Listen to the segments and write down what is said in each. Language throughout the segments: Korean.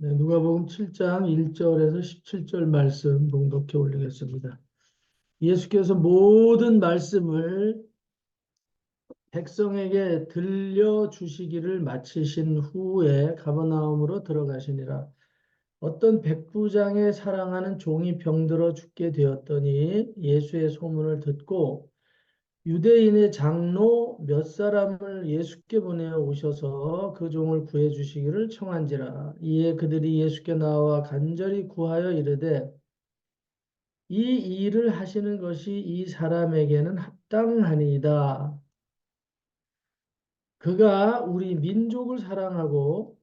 네, 누가복음 7장 1절에서 17절 말씀 봉독해 올리겠습니다. 예수께서 모든 말씀을 백성에게 들려주시기를 마치신 후에 가버나움으로 들어가시니라. 어떤 백부장의 사랑하는 종이 병들어 죽게 되었더니 예수의 소문을 듣고 유대인의 장로 몇 사람을 예수께 보내어 오셔서 그 종을 구해 주시기를 청한지라. 이에 그들이 예수께 나와 간절히 구하여 이르되 이 일을 하시는 것이 이 사람에게는 합당하니이다. 그가 우리 민족을 사랑하고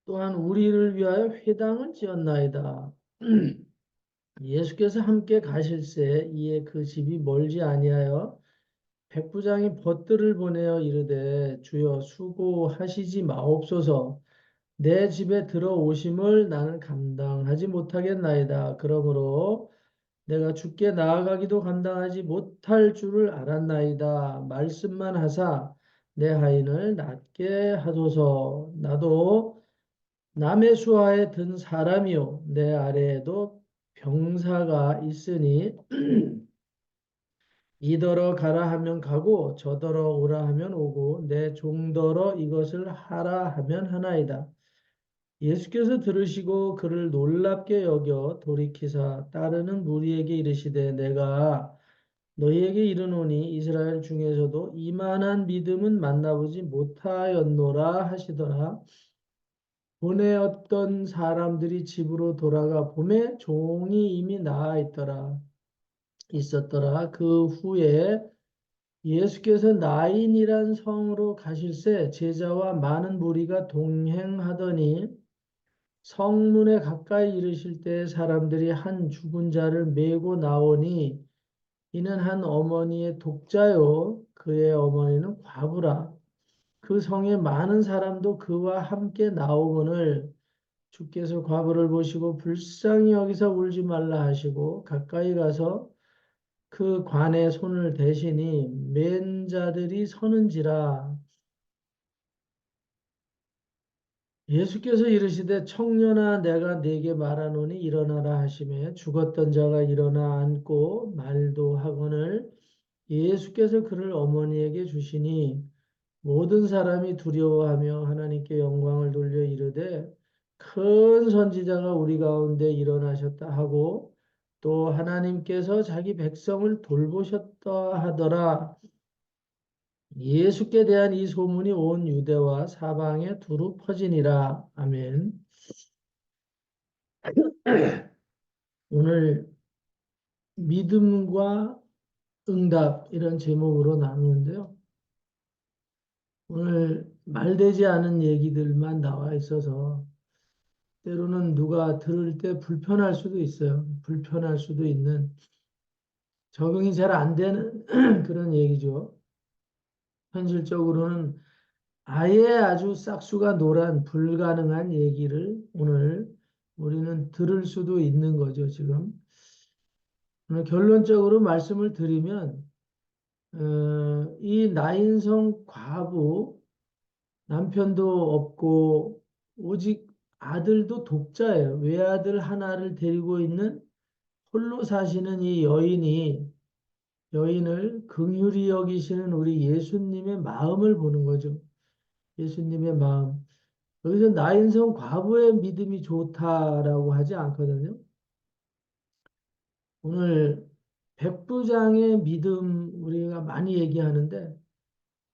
또한 우리를 위하여 회당을 지었나이다. 예수께서 함께 가실새 이에 그 집이 멀지 아니하여 백부장이 벗들을 보내어 이르되 주여 수고하시지 마옵소서. 내 집에 들어오심을 나는 감당하지 못하겠나이다. 그러므로 내가 주께 나아가기도 감당하지 못할 줄을 알았나이다. 말씀만 하사 내 하인을 낫게 하소서. 나도 남의 수하에 든 사람이요 내 아래에도 병사가 있으니 이더러 가라 하면 가고 저더러 오라 하면 오고 내 종더러 이것을 하라 하면 하나이다. 예수께서 들으시고 그를 놀랍게 여겨 돌이키사 따르는 무리에게 이르시되 내가 너희에게 이르노니 이스라엘 중에서도 이만한 믿음은 만나보지 못하였노라 하시더라. 보내었던 사람들이 집으로 돌아가 보매 종이 이미 나아 있었더라. 그 후에 예수께서 나인이란 성으로 가실새 제자와 많은 무리가 동행하더니 성문에 가까이 이르실 때 사람들이 한 죽은 자를 메고 나오니 이는 한 어머니의 독자요 그의 어머니는 과부라. 그 성에 많은 사람도 그와 함께 나오거늘 주께서 과부를 보시고 불쌍히 여기서 울지 말라 하시고 가까이 가서 그 관에 손을 대시니 맨 자들이 서는지라. 예수께서 이르시되 청년아 내가 네게 말하노니 일어나라 하시매 죽었던 자가 일어나 앉고 말도 하거늘 예수께서 그를 어머니에게 주시니 모든 사람이 두려워하며 하나님께 영광을 돌려 이르되 큰 선지자가 우리 가운데 일어나셨다 하고 또 하나님께서 자기 백성을 돌보셨다 하더라. 예수께 대한 이 소문이 온 유대와 사방에 두루 퍼지니라. 아멘. 오늘 믿음과 응답 이런 제목으로 나누는데요. 오늘 말되지 않은 얘기들만 나와 있어서 때로는 누가 들을 때 불편할 수도 있어요. 불편할 수도 있는 적응이 잘 안 되는 그런 얘기죠. 현실적으로는 아예 아주 싹수가 노란 불가능한 얘기를 오늘 우리는 들을 수도 있는 거죠, 지금. 오늘 결론적으로 말씀을 드리면, 이 나인성 과부, 남편도 없고, 오직 아들도 독자예요. 외아들 하나를 데리고 있는 홀로 사시는 이 여인을 긍휼히 여기시는 우리 예수님의 마음을 보는 거죠. 예수님의 마음. 여기서 나인성 과부의 믿음이 좋다라고 하지 않거든요. 오늘 백부장의 믿음 우리가 많이 얘기하는데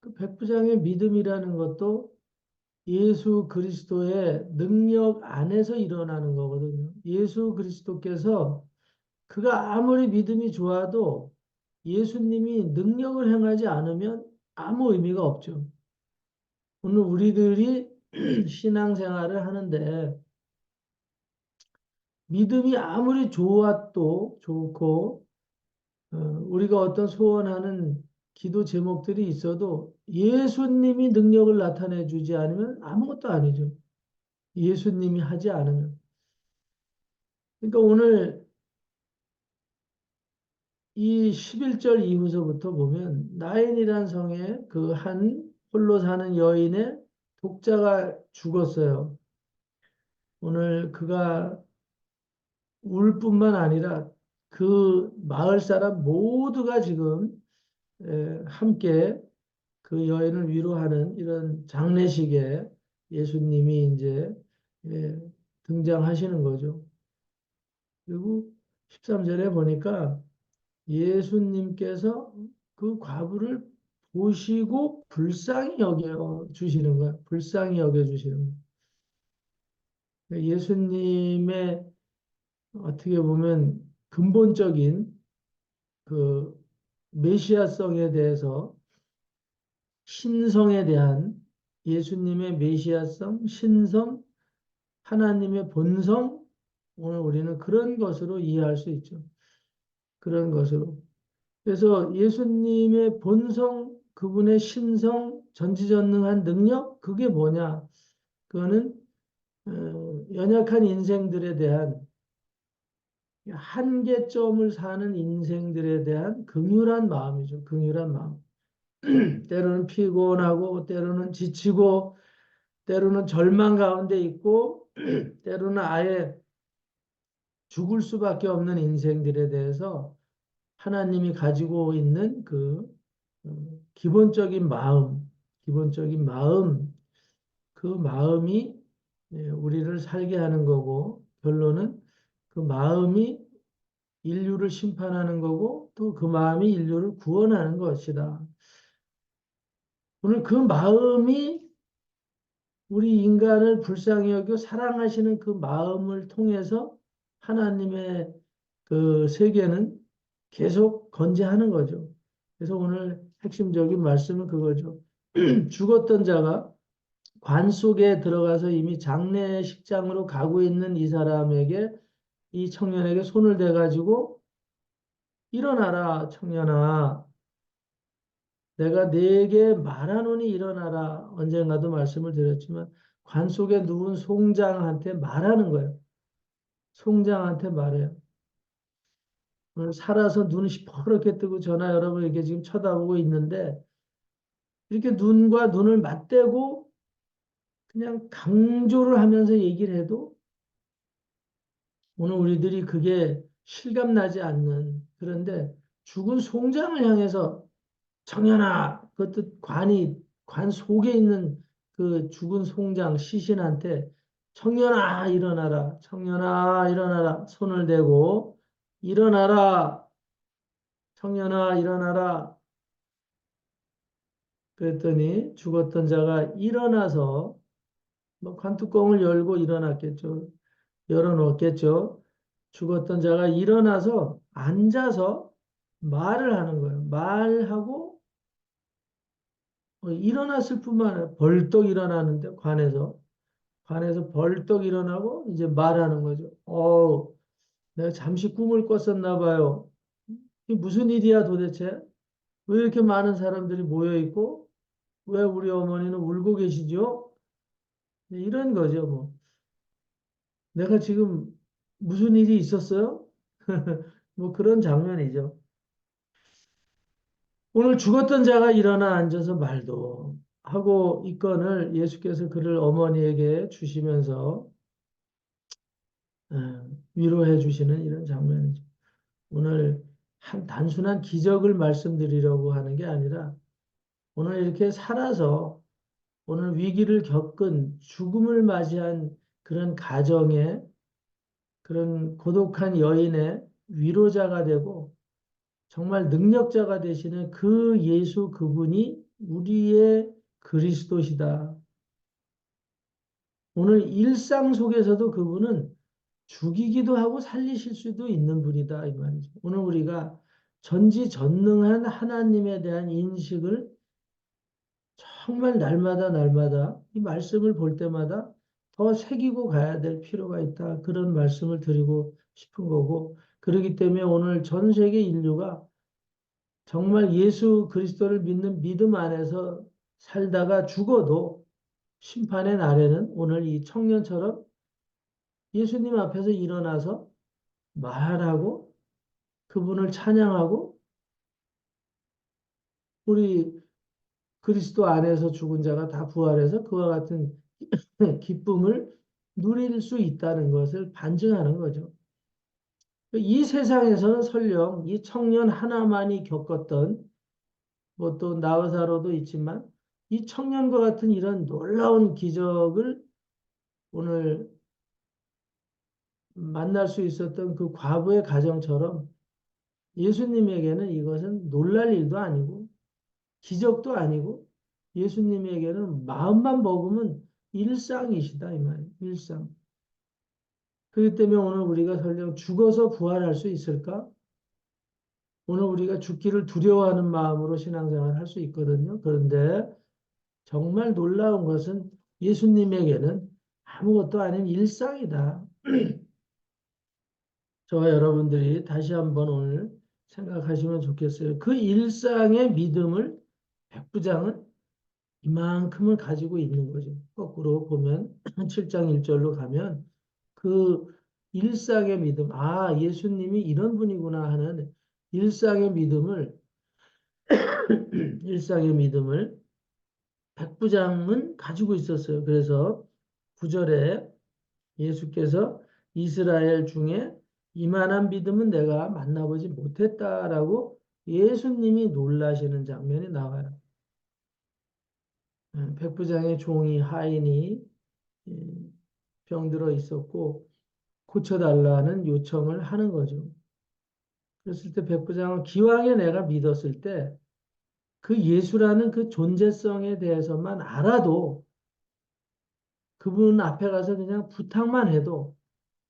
그 백부장의 믿음이라는 것도 예수 그리스도의 능력 안에서 일어나는 거거든요. 예수 그리스도께서 그가 아무리 믿음이 좋아도 예수님이 능력을 행하지 않으면 아무 의미가 없죠. 오늘 우리들이 신앙생활을 하는데 믿음이 아무리 좋아도 좋고 우리가 어떤 소원하는 기도 제목들이 있어도 예수님이 능력을 나타내 주지 않으면 아무것도 아니죠. 예수님이 하지 않으면. 그러니까 오늘 이 11절 이후서부터 보면 나인이란 성에 그 한 홀로 사는 여인의 독자가 죽었어요. 오늘 그가 울 뿐만 아니라 그 마을 사람 모두가 지금 함께 그 여인을 위로하는 이런 장례식에 예수님이 이제 예, 등장하시는 거죠. 그리고 13절에 보니까 예수님께서 그 과부를 보시고 불쌍히 여겨 주시는 거야. 불쌍히 여겨 주시는 거야. 그러니까 예수님의 어떻게 보면 근본적인 그 메시아성에 대해서 신성에 대한 예수님의 메시아성, 신성, 하나님의 본성, 오늘 우리는 그런 것으로 이해할 수 있죠. 그런 것으로. 그래서 예수님의 본성, 그분의 신성, 전지전능한 능력, 그게 뭐냐? 그거는 연약한 인생들에 대한 한계점을 사는 인생들에 대한 긍휼한 마음이죠. 긍휼한 마음. 때로는 피곤하고, 때로는 지치고, 때로는 절망 가운데 있고, 때로는 아예 죽을 수밖에 없는 인생들에 대해서 하나님이 가지고 있는 그 기본적인 마음, 기본적인 마음, 그 마음이 우리를 살게 하는 거고, 결론은 그 마음이 인류를 심판하는 거고, 또 그 마음이 인류를 구원하는 것이다. 오늘 그 마음이 우리 인간을 불쌍히 여겨 사랑하시는 그 마음을 통해서 하나님의 그 세계는 계속 건재하는 거죠. 그래서 오늘 핵심적인 말씀은 그거죠. 죽었던 자가 관 속에 들어가서 이미 장례식장으로 가고 있는 이 사람에게, 이 청년에게 손을 대가지고 일어나라, 청년아. 내가 네게 말하노니 일어나라. 언젠가도 말씀을 드렸지만 관 속에 누운 송장한테 말하는 거예요. 송장한테 말해요. 오늘 살아서 눈이 시퍼렇게 뜨고 저나 여러분 이렇게 지금 쳐다보고 있는데 이렇게 눈과 눈을 맞대고 그냥 강조를 하면서 얘기를 해도 오늘 우리들이 그게 실감나지 않는, 그런데 죽은 송장을 향해서 청년아, 그것도 관 속에 있는 그 죽은 송장 시신한테 청년아 일어나라, 청년아 일어나라, 손을 대고 일어나라, 청년아 일어나라. 그랬더니 죽었던 자가 일어나서 뭐 관뚜껑을 열고 일어났겠죠. 열어놓겠죠. 죽었던 자가 일어나서 앉아서 말을 하는 거예요. 말하고 일어났을 뿐만 아니라 벌떡 일어나는데 관에서 벌떡 일어나고 이제 말하는 거죠. 내가 잠시 꿈을 꿨었나 봐요. 이게 무슨 일이야 도대체? 왜 이렇게 많은 사람들이 모여 있고 왜 우리 어머니는 울고 계시죠? 이런 거죠, 뭐. 내가 지금 무슨 일이 있었어요? 뭐 그런 장면이죠. 오늘 죽었던 자가 일어나 앉아서 말도 하고 있건을 예수께서 그를 어머니에게 주시면서 위로해 주시는 이런 장면이죠. 오늘 한 단순한 기적을 말씀드리려고 하는 게 아니라 오늘 이렇게 살아서 오늘 위기를 겪은 죽음을 맞이한 그런 가정에 그런 고독한 여인의 위로자가 되고 정말 능력자가 되시는 그 예수 그분이 우리의 그리스도시다. 오늘 일상 속에서도 그분은 죽이기도 하고 살리실 수도 있는 분이다. 이 말이죠. 오늘 우리가 전지전능한 하나님에 대한 인식을 정말 날마다 날마다 이 말씀을 볼 때마다 더 새기고 가야 될 필요가 있다. 그런 말씀을 드리고 싶은 거고. 그렇기 때문에 오늘 전 세계 인류가 정말 예수 그리스도를 믿는 믿음 안에서 살다가 죽어도 심판의 날에는 오늘 이 청년처럼 예수님 앞에서 일어나서 말하고 그분을 찬양하고 우리 그리스도 안에서 죽은 자가 다 부활해서 그와 같은 기쁨을 누릴 수 있다는 것을 반증하는 거죠. 이 세상에서는 설령 이 청년 하나만이 겪었던 뭐 또 나우사로도 있지만 이 청년과 같은 이런 놀라운 기적을 오늘 만날 수 있었던 그 과부의 가정처럼 예수님에게는 이것은 놀랄 일도 아니고 기적도 아니고 예수님에게는 마음만 먹으면 일상이시다 이 말이에요. 일상. 그렇기 때문에 오늘 우리가 설령 죽어서 부활할 수 있을까? 오늘 우리가 죽기를 두려워하는 마음으로 신앙생활을 할 수 있거든요. 그런데 정말 놀라운 것은 예수님에게는 아무것도 아닌 일상이다. 저와 여러분들이 다시 한번 오늘 생각하시면 좋겠어요. 그 일상의 믿음을 백부장은 이만큼을 가지고 있는 거죠. 거꾸로 보면 7장 1절로 가면 그 일상의 믿음, 아, 예수님이 이런 분이구나 하는 일상의 믿음을 일상의 믿음을 백부장은 가지고 있었어요. 그래서 9절에 예수께서 이스라엘 중에 이만한 믿음은 내가 만나보지 못했다라고 예수님이 놀라시는 장면이 나와요. 백부장의 종이 하인이 병들어 있었고 고쳐달라는 요청을 하는 거죠. 그랬을 때 백부장은 기왕에 내가 믿었을 때 그 예수라는 그 존재성에 대해서만 알아도 그분 앞에 가서 그냥 부탁만 해도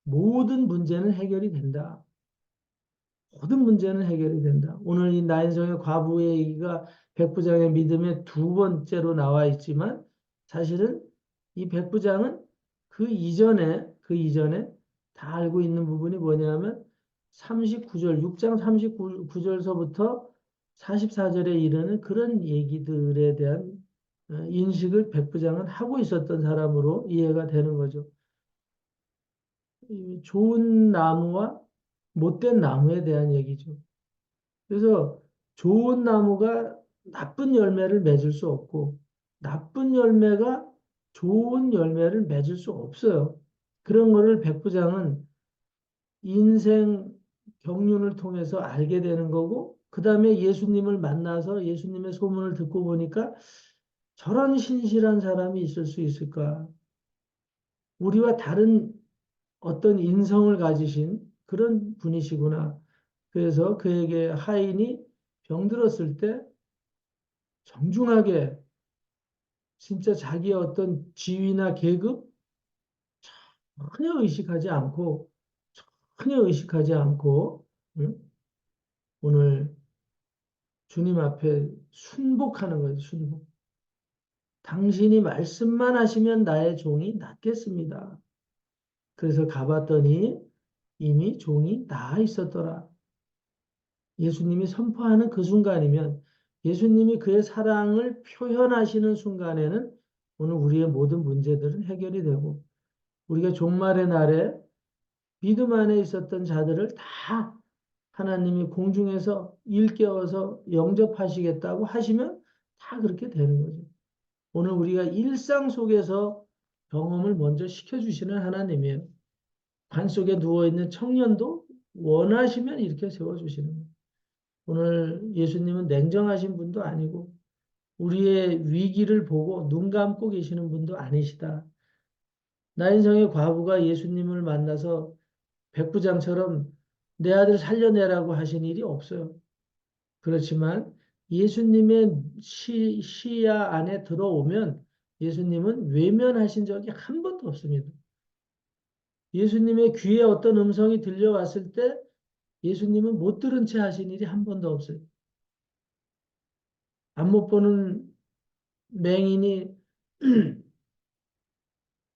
모든 문제는 해결이 된다. 모든 문제는 해결이 된다. 오늘 이 나인성의 과부의 얘기가 백부장의 믿음의 두 번째로 나와 있지만 사실은 이 백부장은 그 이전에 다 알고 있는 부분이 뭐냐면 39절, 6장 39절서부터 44절에 이르는 그런 얘기들에 대한 인식을 백부장은 하고 있었던 사람으로 이해가 되는 거죠. 이 좋은 나무와 못된 나무에 대한 얘기죠. 그래서 좋은 나무가 나쁜 열매를 맺을 수 없고 나쁜 열매가 좋은 열매를 맺을 수 없어요. 그런 거를 백부장은 인생 경륜을 통해서 알게 되는 거고 그 다음에 예수님을 만나서 예수님의 소문을 듣고 보니까 저런 신실한 사람이 있을 수 있을까? 우리와 다른 어떤 인성을 가지신 그런 분이시구나. 그래서 그에게 하인이 병들었을 때 정중하게 진짜 자기의 어떤 지위나 계급 전혀 의식하지 않고 응? 오늘 주님 앞에 순복하는 거예요. 순복. 당신이 말씀만 하시면 나의 종이 낫겠습니다. 그래서 가봤더니 이미 종이 나아 있었더라. 예수님이 선포하는 그 순간이면 예수님이 그의 사랑을 표현하시는 순간에는 오늘 우리의 모든 문제들은 해결이 되고 우리가 종말의 날에 믿음 안에 있었던 자들을 다 하나님이 공중에서 일깨워서 영접하시겠다고 하시면 다 그렇게 되는 거죠. 오늘 우리가 일상 속에서 경험을 먼저 시켜주시는 하나님이에요. 관 속에 누워있는 청년도 원하시면 이렇게 세워주시는 거예요. 오늘 예수님은 냉정하신 분도 아니고 우리의 위기를 보고 눈 감고 계시는 분도 아니시다. 나인성의 과부가 예수님을 만나서 백부장처럼 내 아들 살려내라고 하신 일이 없어요. 그렇지만 예수님의 시야 안에 들어오면 예수님은 외면하신 적이 한 번도 없습니다. 예수님의 귀에 어떤 음성이 들려왔을 때 예수님은 못 들은 채 하신 일이 한 번도 없어요. 안 못 보는 맹인이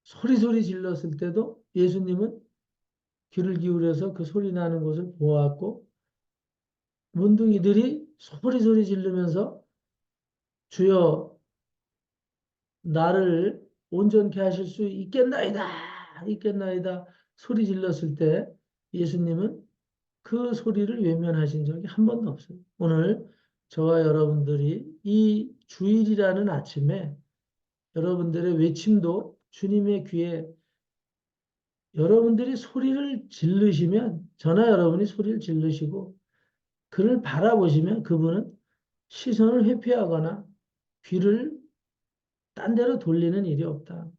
소리소리 질렀을 때도 예수님은 귀를 기울여서 그 소리 나는 곳을 보았고 문둥이들이 소리소리 지르면서 주여 나를 온전케 하실 수 있겠나이다 소리 질렀을 때 예수님은 그 소리를 외면하신 적이 한 번도 없어요. 오늘 저와 여러분들이 이 주일이라는 아침에 여러분들의 외침도 주님의 귀에 여러분들이 소리를 지르시면, 저나 여러분이 소리를 지르시고, 그를 바라보시면 그분은 시선을 회피하거나 귀를 딴 데로 돌리는 일이 없다.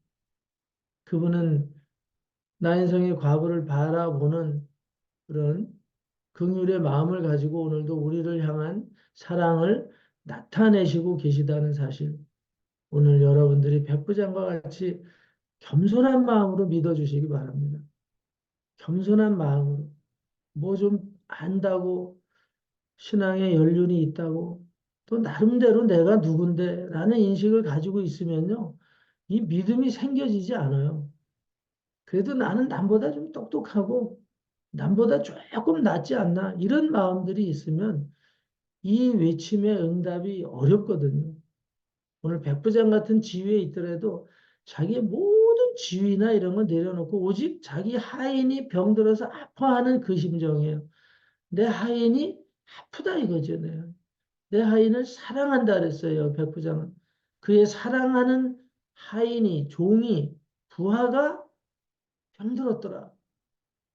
그분은 나인성의 과부를 바라보는 그런 긍휼의 마음을 가지고 오늘도 우리를 향한 사랑을 나타내시고 계시다는 사실. 오늘 여러분들이 백부장과 같이 겸손한 마음으로 믿어주시기 바랍니다. 겸손한 마음으로. 뭐 좀 안다고 신앙에 연륜이 있다고 또 나름대로 내가 누군데 라는 인식을 가지고 있으면요. 이 믿음이 생겨지지 않아요. 그래도 나는 남보다 좀 똑똑하고 남보다 조금 낫지 않나 이런 마음들이 있으면 이 외침의 응답이 어렵거든요. 오늘 백부장 같은 지위에 있더라도 자기의 모든 지위나 이런 걸 내려놓고 오직 자기 하인이 병들어서 아파하는 그 심정이에요. 내 하인이 아프다 이거죠. 내 하인을 사랑한다 그랬어요. 백부장은. 그의 사랑하는 하인이 종이 부하가 병들었더라.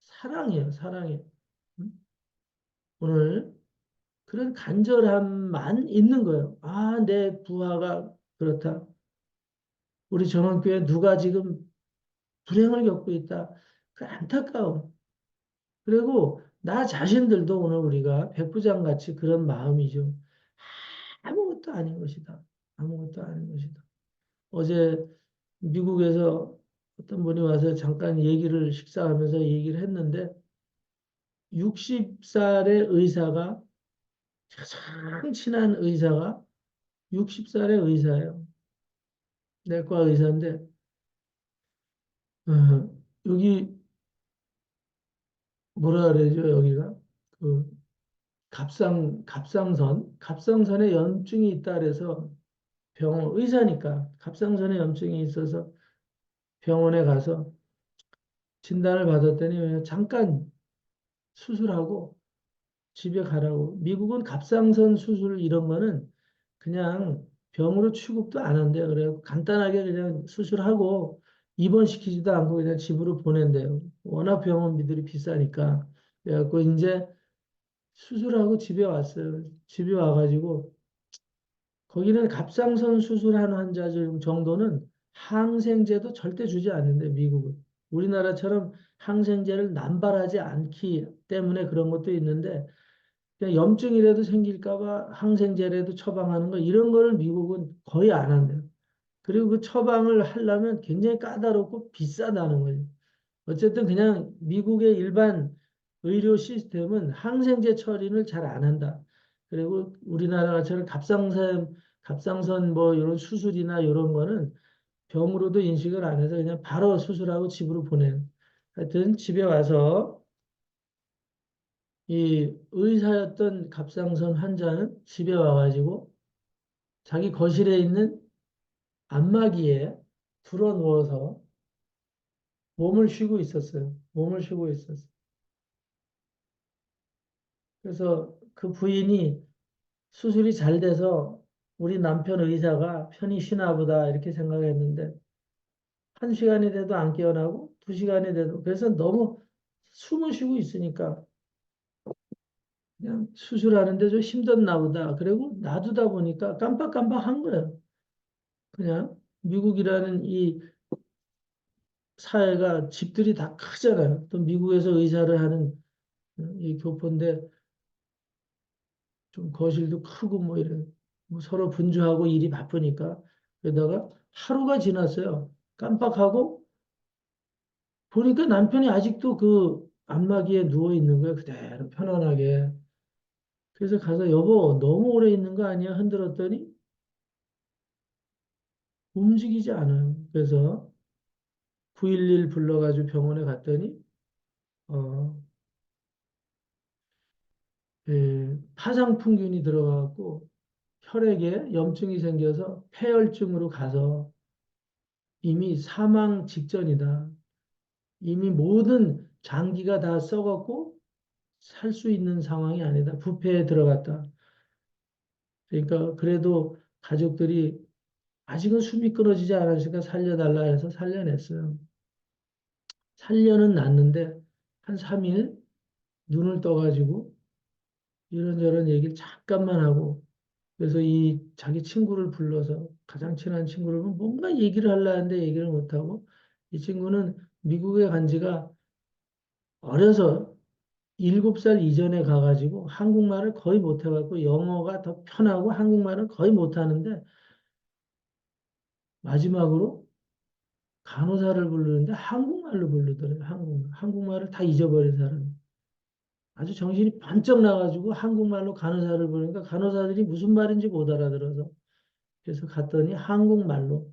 사랑이에요. 사랑이에요. 음? 오늘 그런 간절함만 있는 거예요. 아, 내 부하가 그렇다. 우리 정원교회 누가 지금 불행을 겪고 있다. 그 안타까움. 그리고 나 자신들도 오늘 우리가 백부장 같이 그런 마음이죠. 아무것도 아닌 것이다. 아무것도 아닌 것이다. 어제 미국에서 어떤 분이 와서 잠깐 얘기를 식사하면서 얘기를 했는데 60살의 의사가 가장 친한 의사가 60살의 의사예요. 내과 의사인데 어, 여기 뭐라 그러죠? 여기가 그 갑상선에 염증이 있다 그래서 병원 의사니까 갑상선에 염증이 있어서 병원에 가서 진단을 받았더니 잠깐 수술하고 집에 가라고. 미국은 갑상선 수술 이런 거는 그냥 병으로 취급도 안 한대요. 그래요. 간단하게 그냥 수술하고 입원시키지도 않고 그냥 집으로 보낸대요. 워낙 병원비들이 비싸니까. 그래갖고 이제 수술하고 집에 왔어요. 집에 와가지고 거기는 갑상선 수술한 환자 정도는 항생제도 절대 주지 않는데 미국은. 우리나라처럼 항생제를 남발하지 않기 때문에 그런 것도 있는데 그냥 염증이라도 생길까 봐 항생제라도 처방하는 거 이런 거를 미국은 거의 안 한대요. 그리고 그 처방을 하려면 굉장히 까다롭고 비싸다는 거예요. 어쨌든 그냥 미국의 일반 의료 시스템은 항생제 처리를 잘 안 한다. 그리고 우리나라처럼 갑상선 뭐 이런 수술이나 이런 거는 병으로도 인식을 안 해서 그냥 바로 수술하고 집으로 보내는. 하여튼 집에 와서 이 의사였던 갑상선 환자는 집에 와가지고 자기 거실에 있는 안마기에 불어 누워서 몸을 쉬고 있었어요. 몸을 쉬고 있었어요. 그래서 그 부인이 수술이 잘 돼서 우리 남편 의사가 편히 쉬나 보다 이렇게 생각했는데 한 시간이 돼도 안 깨어나고 두 시간이 돼도 그래서 너무 숨을 쉬고 있으니까 그냥 수술하는데 좀 힘들나 보다. 그리고 놔두다 보니까 깜빡깜빡한 거예요. 그냥 미국이라는 이 사회가 집들이 다 크잖아요. 또 미국에서 의사를 하는 이 교포인데 좀 거실도 크고 뭐 이런 뭐 서로 분주하고 일이 바쁘니까 그러다가 하루가 지났어요. 깜빡하고 보니까 남편이 아직도 그 안마기에 누워 있는 거예요. 그대로 편안하게. 그래서 가서 여보 너무 오래 있는 거 아니야? 흔들었더니 움직이지 않아요. 그래서 911 불러가지고 병원에 갔더니 어, 파상풍균이 들어가고 혈액에 염증이 생겨서 폐혈증으로 가서 이미 사망 직전이다. 이미 모든 장기가 다 썩었고 살 수 있는 상황이 아니다. 부패에 들어갔다. 그러니까 그래도 가족들이 아직은 숨이 끊어지지 않았으니까 살려달라 해서 살려냈어요. 살려는 놨는데 한 3일 눈을 떠가지고 이런저런 얘기를 잠깐만 하고 그래서 이 자기 친구를 불러서 가장 친한 친구를 뭔가 얘기를 하려 하는데 얘기를 못하고 이 친구는 미국에 간 지가 어려서 7살 이전에 가가지고 한국말을 거의 못해갖고 영어가 더 편하고 한국말은 거의 못하는데 마지막으로 간호사를 부르는데 한국말로 부르더래요. 한국말을 다 잊어버린 사람. 아주 정신이 번쩍 나가지고 한국말로 간호사를 부르니까 간호사들이 무슨 말인지 못 알아들어서 그래서 갔더니 한국말로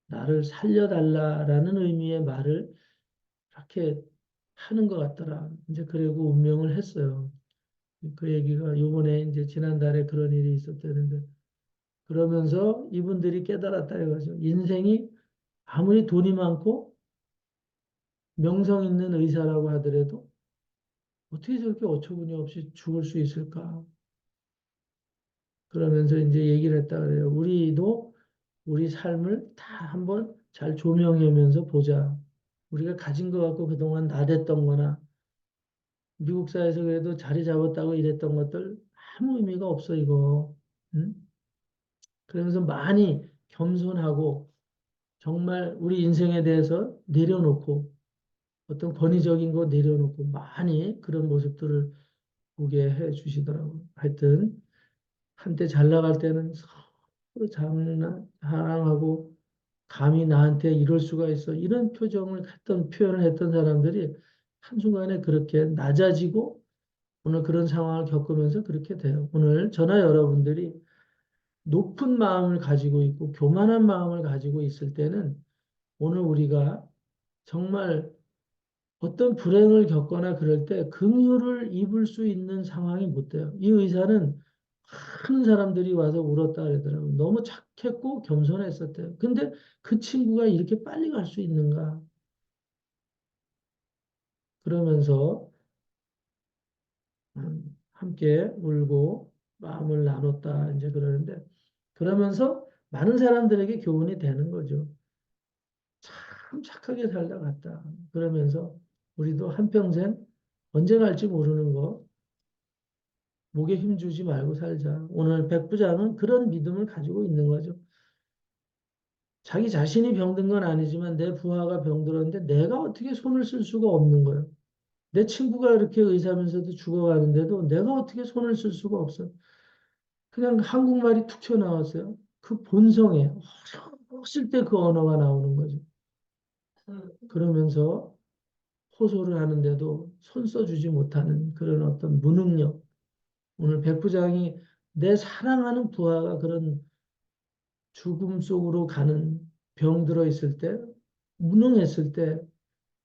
나를 살려달라라는 의미의 말을 이렇게 하는 것 같더라. 이제 그리고 운명을 했어요. 그 얘기가 요번에 이제 지난달에 그런 일이 있었다는데 그러면서 이분들이 깨달았다 이거죠. 인생이 아무리 돈이 많고 명성 있는 의사라고 하더라도 어떻게 저렇게 어처구니 없이 죽을 수 있을까? 그러면서 이제 얘기를 했다 그래요. 우리도 우리 삶을 다 한번 잘 조명하면서 보자. 우리가 가진 것 갖고 그동안 나댔던 거나 미국 사회에서 그래도 자리 잡았다고 이랬던 것들 아무 의미가 없어, 이거. 응? 그러면서 많이 겸손하고 정말 우리 인생에 대해서 내려놓고 어떤 권위적인 거 내려놓고 많이 그런 모습들을 보게 해 주시더라고요. 하여튼 한때 잘 나갈 때는 서로 자랑하고 감히 나한테 이럴 수가 있어. 이런 표현을 했던 사람들이 한순간에 그렇게 낮아지고 오늘 그런 상황을 겪으면서 그렇게 돼요. 오늘 저나 여러분들이 높은 마음을 가지고 있고 교만한 마음을 가지고 있을 때는 오늘 우리가 정말 어떤 불행을 겪거나 그럴 때 긍휼을 입을 수 있는 상황이 못 돼요. 이 의사는 많은 사람들이 와서 울었다 그러더라고요. 너무 착했고 겸손했었대요. 근데 그 친구가 이렇게 빨리 갈 수 있는가? 그러면서 함께 울고 마음을 나눴다 이제 그러는데 그러면서 많은 사람들에게 교훈이 되는 거죠. 참 착하게 살다 갔다. 그러면서 우리도 한평생 언제 갈지 모르는 거 목에 힘주지 말고 살자. 오늘 백부장은 그런 믿음을 가지고 있는 거죠. 자기 자신이 병든 건 아니지만 내 부하가 병들었는데 내가 어떻게 손을 쓸 수가 없는 거예요. 내 친구가 이렇게 의사면서도 죽어가는데도 내가 어떻게 손을 쓸 수가 없어. 그냥 한국말이 툭 튀어나왔어요. 그 본성에 어렸을 때 그 언어가 나오는 거죠. 그러면서 호소를 하는데도 손 써주지 못하는 그런 어떤 무능력. 오늘 백부장이 내 사랑하는 부하가 그런 죽음 속으로 가는 병들어 있을 때, 무능했을 때,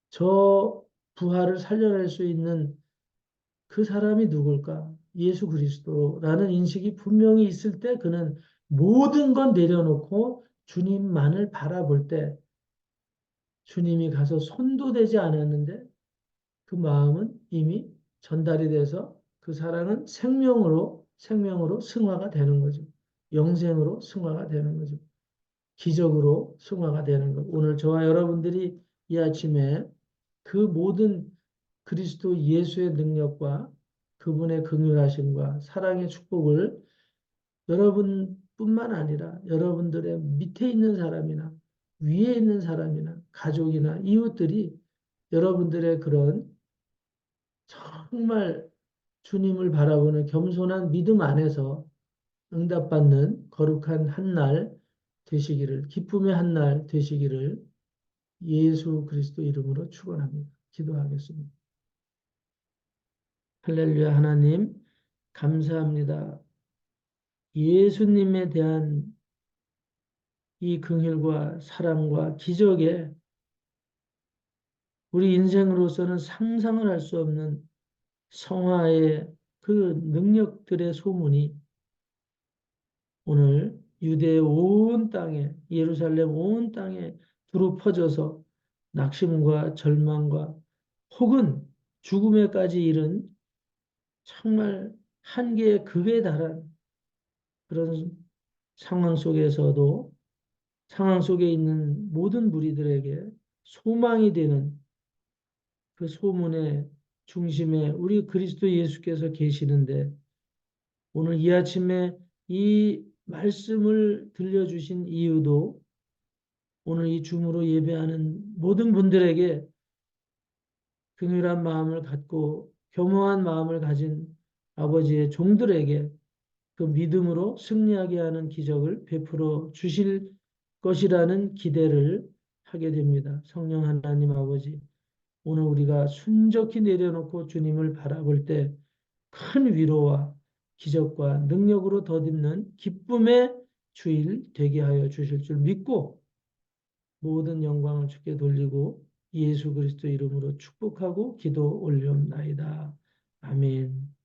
저 부하를 살려낼 수 있는 그 사람이 누굴까? 예수 그리스도라는 인식이 분명히 있을 때 그는 모든 건 내려놓고 주님만을 바라볼 때 주님이 가서 손도 대지 않았는데 그 마음은 이미 전달이 돼서 그 사랑은 생명으로 승화가 되는 거죠. 영생으로 승화가 되는 거죠. 기적으로 승화가 되는 것. 오늘 저와 여러분들이 이 아침에 그 모든 그리스도 예수의 능력과 그분의 긍휼하심과 사랑의 축복을 여러분뿐만 아니라 여러분들의 밑에 있는 사람이나 위에 있는 사람이나 가족이나 이웃들이 여러분들의 그런 정말 주님을 바라보는 겸손한 믿음 안에서 응답받는 거룩한 한 날 되시기를, 기쁨의 한 날 되시기를 예수 그리스도 이름으로 축원합니다. 기도하겠습니다. 할렐루야 하나님 감사합니다. 예수님에 대한 이 긍휼과 사랑과 기적에 우리 인생으로서는 상상을 할 수 없는 성화의 그 능력들의 소문이 오늘 유대 온 땅에 예루살렘 온 땅에 두루 퍼져서 낙심과 절망과 혹은 죽음에까지 이른 정말 한계의 극에 달한 그런 상황 속에서도 상황 속에 있는 모든 무리들에게 소망이 되는 그 소문의 중심에 우리 그리스도 예수께서 계시는데 오늘 이 아침에 이 말씀을 들려주신 이유도 오늘 이 줌으로 예배하는 모든 분들에게 긍휼한 마음을 갖고 겸허한 마음을 가진 아버지의 종들에게 그 믿음으로 승리하게 하는 기적을 베풀어 주실 것이라는 기대를 하게 됩니다. 성령 하나님 아버지, 오늘 우리가 순적히 내려놓고 주님을 바라볼 때 큰 위로와 기적과 능력으로 덧입는 기쁨의 주일 되게 하여 주실 줄 믿고 모든 영광을 주께 돌리고 예수 그리스도 이름으로 축복하고 기도 올리옵나이다. 아멘.